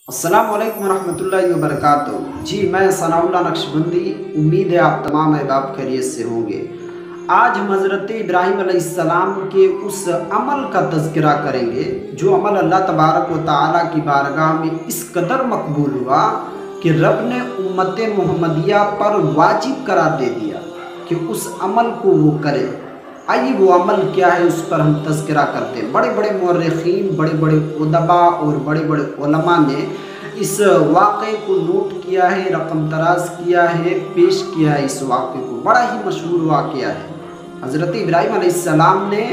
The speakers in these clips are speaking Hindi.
अस्सलाम वालेकुम रहमतुल्लाहि व बरकातुहू। जी मैं सनाउल्लाह नक्शबंदी। उम्मीद है आप तमाम अहबाब खैरियत से होंगे। आज हम हज़रत इब्राहीम अलैहिस्सलाम के उस अमल का तज़किरा करेंगे जो अमल अल्लाह तबारक व तआला की बारगाह में इस कदर मकबूल हुआ कि रब ने उम्मत मोहम्मदिया पर वाजिब करार दे दिया कि उस अमल को वो करे। आइए वो अमल क्या है उस पर हम तज़किरा करते हैं। बड़े बड़े मुर्रिखीन, बड़े बड़े उदबा और बड़े बड़े उलमा ने इस वाक़े को नोट किया है, रकम तराज किया है, पेश किया है। इस वाक़े को बड़ा ही मशहूर वाक़या है। हज़रत इब्राहीम अलैहिस्सलाम ने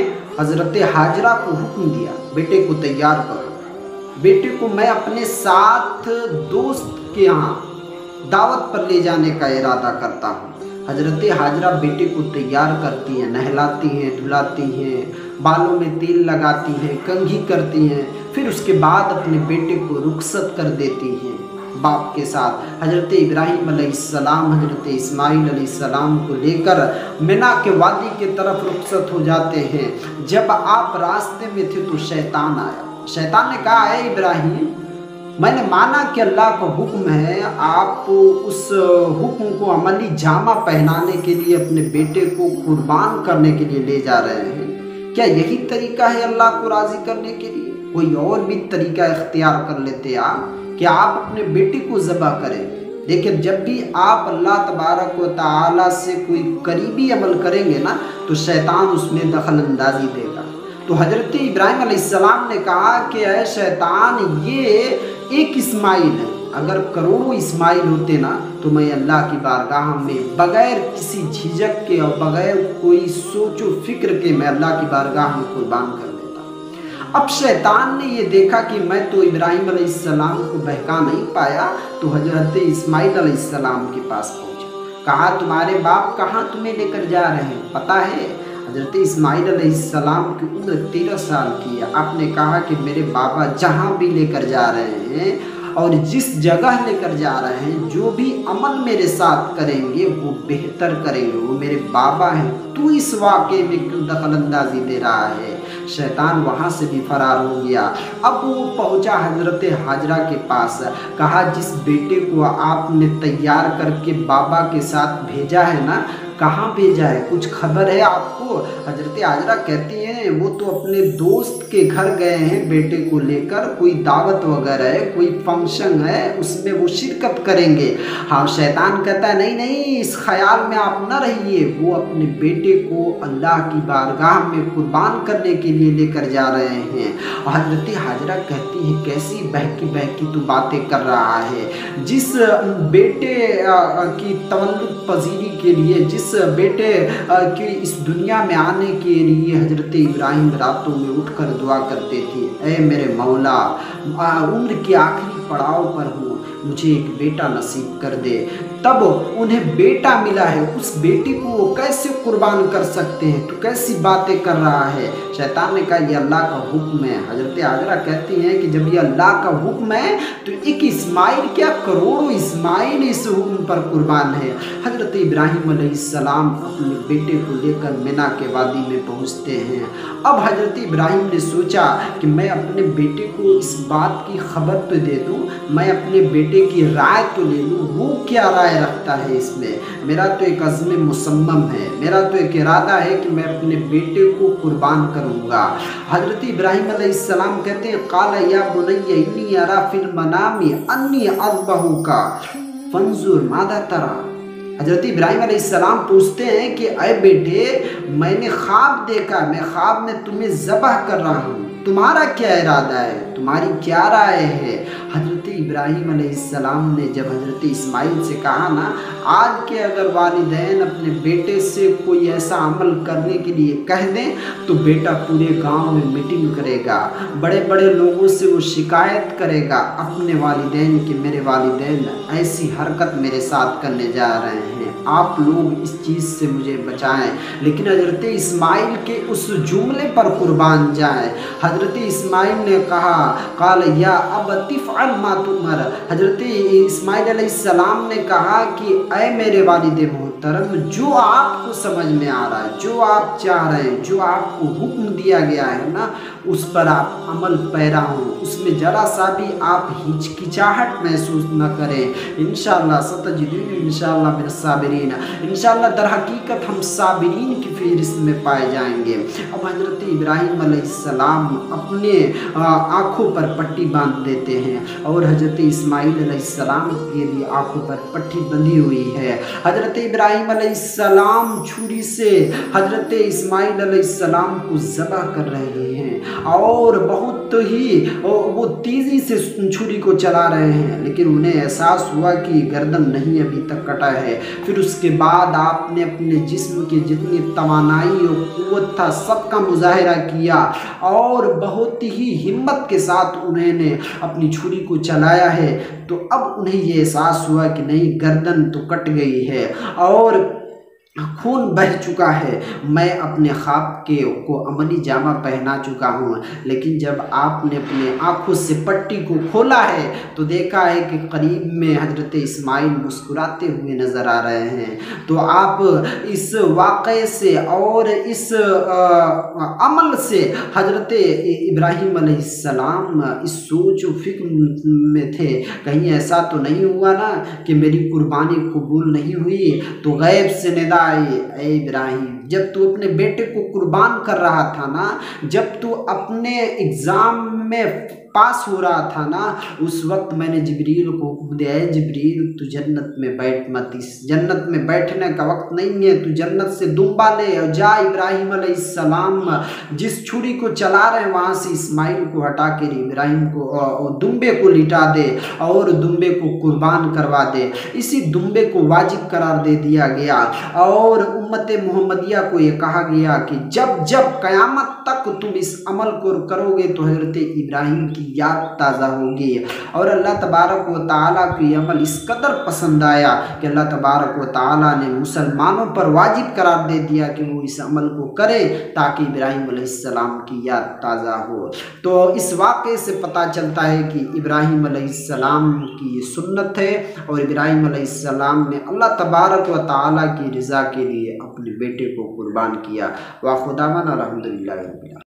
हज़रत हाजरा को हुक्म दिया, बेटे को तैयार करो, बेटे को मैं अपने साथ दोस्त के यहाँ दावत पर ले जाने का इरादा करता हूँ। हज़रत हाजरा बेटे को तैयार करती हैं, नहलाती हैं, धुलाती हैं, बालों में तेल लगाती हैं, कंघी करती हैं, फिर उसके बाद अपने बेटे को रुखसत कर देती हैं बाप के साथ। हज़रत इब्राहीम अलैहिस्सलाम हज़रत इस्माइल अलैहिस्सलाम को लेकर मिना के वादी के तरफ रुखसत हो जाते हैं। जब आप रास्ते में थे तो शैतान आया। शैतान ने कहा, है इब्राहीम, मैंने माना कि अल्लाह का हुक्म है, आप उस हुक्म को अमली जामा पहनाने के लिए अपने बेटे को कुर्बान करने के लिए ले जा रहे हैं। क्या यही तरीका है अल्लाह को राज़ी करने के लिए? कोई और भी तरीका इख्तियार कर लेते आप कि आप अपने बेटे को ज़बह करें। लेकिन जब भी आप अल्लाह तबारक व तआला से कोई करीबी अमल करेंगे ना तो शैतान उसमें दखल अंदाजी देगा। तो हज़रत इब्राहीम अलैहिस्सलाम ने कहा कि ऐ शैतान, ये एक इस्माइल है, अगर करोड़ों इस्माइल होते ना तो मैं अल्लाह की बारगाह में बग़ैर किसी झिझक के और बग़ैर कोई सोचो फिक्र के मैं अल्लाह की बारगाह में कुर्बान कर देता। अब शैतान ने ये देखा कि मैं तो इब्राहीम अलैहिस्सलाम को बहका नहीं पाया, तो हज़रत इस्माइल अलैहिस्सलाम के पास पहुँचा। कहा, तुम्हारे बाप कहाँ तुम्हें लेकर जा रहे हैं पता है? हज़रत इस्माइल अलैहिस्सलाम की उम्र 13 साल की है। आपने कहा कि मेरे बाबा जहाँ भी लेकर जा रहे हैं और जिस जगह लेकर जा रहे हैं, जो भी अमल मेरे साथ करेंगे वो बेहतर करेंगे, वो मेरे बाबा हैं, तू इस वाक़े में क्यों दखल अंदाजी दे रहा है? शैतान वहाँ से भी फरार हो गया। अब वो पहुँचा हज़रत हाजरा के पास। कहा, जिस बेटे को आपने तैयार करके बाबा के साथ भेजा है ना, कहाँ भेजा है, कुछ खबर है आपको? हज़रत हाजरा कहती हैं, वो तो अपने दोस्त के घर गए हैं बेटे को लेकर, कोई दावत वगैरह है, कोई फंक्शन है, उसमें वो शिरकत करेंगे। हाँ, शैतान कहता है, नहीं नहीं, इस ख्याल में आप न रहिए, वो अपने बेटे को अल्लाह की बारगाह में कुर्बान करने के लिए लेकर जा रहे हैं। हज़रत हाजरा कहती है, कैसी बहकी बहकी तू बातें कर रहा है? जिस बेटे की तवल्लुद पजीरी के लिए, जिस बेटे की इस दुनिया में आने के लिए हज़रत इब्राहीम रातों में उठकर दुआ करते थे, ऐ मेरे मौला, उम्र के आखिरी पड़ाव पर हूँ, मुझे एक बेटा नसीब कर दे। तब उन्हें बेटा मिला है, उस बेटे को वो कैसे कुर्बान कर सकते हैं? तो कैसी बातें कर रहा है? शैतान ने कहा, ये अल्लाह का हुक्म है। हज़रत हाजरा कहती हैं कि जब ये अल्लाह का हुक्म है तो एक इस्माइल क्या, करोड़ों इस्माइल इस हुक्म पर कुर्बान है। हज़रत इब्राहीम अलैहिस्सलाम अपने बेटे को लेकर मिना के वादी में पहुँचते हैं। अब हज़रत इब्राहीम ने सोचा कि मैं अपने बेटे को इस बात की खबर तो दे दूँ, मैं अपने बेटे की राय तो ले लूँ, वो क्या राय रखता है इसमें। मेरा तो एक अज़्म मुसम्मम है, मेरा तो एक इरादा है कि मैं अपने बेटे को कुर्बान करूँगा। हज़रत इब्राहीम अलैहिस्सलाम कहते हैं, क़ाल या बुनय्या इन्नी अरा फिल मनामी अन्नी अज़्बहुका फंज़ुर माज़ा तरा। हज़रत इब्राहीम अलैहिस्सलाम पूछते हैं कि अय बेटे, मैंने ख्वाब देखा, मैं ख्वाब में तुम्हें ज़बह कर रहा हूँ, तुम्हारा क्या इरादा है, तुम्हारी क्या राय है? हज़रत इब्राहीम अलैहिस्सलाम ने जब हज़रत इस्माइल से कहा ना, आज के अगर वालिदैन अपने बेटे से कोई ऐसा अमल करने के लिए कह दें तो बेटा पूरे गांव में मीटिंग करेगा, बड़े बड़े लोगों से वो शिकायत करेगा अपने वालिदैन कि मेरे वालिदैन ऐसी हरकत मेरे साथ करने जा रहे हैं, आप लोग इस चीज़ से मुझे बचाएं। लेकिन हज़रत इस्माइल के उस जुमले पर कुर्बान जाएं। हज़रत इस्माइल ने कहा, क़ाल या अबती फ़अल मा तुमर। हज़रत इस्माइल अलैहिस्सलाम ने कहा कि ऐ मेरे वालिद मोहतरम, जो आपको समझ में आ रहा है, जो आप चाह रहे हैं, जो आपको हुक्म दिया गया है ना, उस पर आप अमल पैरा हों, उसमें ज़रा सा भी आप हिचकिचाहट महसूस न करें। इंशाअल्लाह सतजिदूनी इंशाअल्लाह मिन साबिरीन, इंशाअल्लाह दर हकीकत हम साबिरीन की फहरिस्त में पाए जाएंगे। अब हज़रत इब्राहीम अलैहिस्सलाम अपने आँखों पर पट्टी बांध देते हैं और हज़रत इस्माईल अलैहिस्सलाम के भी आँखों पर पट्टी बंधी हुई है। हज़रत इब्राहीम अलैहिस्सलाम छुरी से हज़रत इस्माईल अलैहिस्सलाम को ज़बह कर रहे हैं और बहुत ही वो तेज़ी से छुरी को चला रहे हैं, लेकिन उन्हें एहसास हुआ कि गर्दन नहीं अभी तक कटा है। फिर उसके बाद आपने अपने जिस्म की जितनी तवानाई और क़ुव्वत था सबका मुजाहिरा किया और बहुत ही हिम्मत के साथ उन्होंने अपनी छुरी को चलाया है। तो अब उन्हें ये एहसास हुआ कि नहीं, गर्दन तो कट गई है और खून बह चुका है, मैं अपने ख्वाब को अमली जामा पहना चुका हूँ। लेकिन जब आपने अपने आँखों से पट्टी को खोला है तो देखा है कि करीब में हज़रत इस्माईल मुस्कुराते हुए नज़र आ रहे हैं। तो आप इस वाक़े से और इस अमल से हज़रत इब्राहीम अलैहिस्सलाम इस सोच व फिक्र में थे, कहीं ऐसा तो नहीं हुआ ना कि मेरी कुर्बानी कबूल नहीं हुई। तो गैब से निदा आई, ए इब्राहिम, जब तू अपने बेटे को कुर्बान कर रहा था ना, जब तू अपने एग्ज़ाम में पास हो रहा था ना, उस वक्त मैंने जिब्रील को हुक्म दिया, जिब्रील तू जन्नत में बैठ मत, इस जन्नत में बैठने का वक्त नहीं है, तू जन्नत से दुम्बा ले और जा इब्राहीम अलैहिस्सलाम जिस छुरी को चला रहे हैं वहाँ से इस्माईल को हटा के इब्राहीम को दुम्बे को लिटा दे और दुम्बे को कुर्बान करवा दे। इसी दुम्बे को वाजिब करार दे दिया गया और उम्मत मुहम्मदिया को ये कहा गया कि जब जब क़यामत तक तुम इस अमल को करोगे तो हज़रत इब्राहीम की याद ताज़ा होगी। और अल्लाह तबारक व तआला को ये अमल इस कदर पसंद आया कि अल्लाह तबारक व तआला ने मुसलमानों पर वाजिब करार दे दिया कि वो इस अमल को करें ताकि इब्राहीम अलैहिस्सलाम की याद ताज़ा हो। तो इस वाक़े से पता चलता है कि इब्राहीम अलैहिस्सलाम की ये सुन्नत है और इब्राहीम अलैहिस्सलाम ने अल्लाह तबारक व तआला की रज़ा के लिए अपने बेटे को कुर्बान किया। व खुदावन अल्हम्दुलिल्लाह।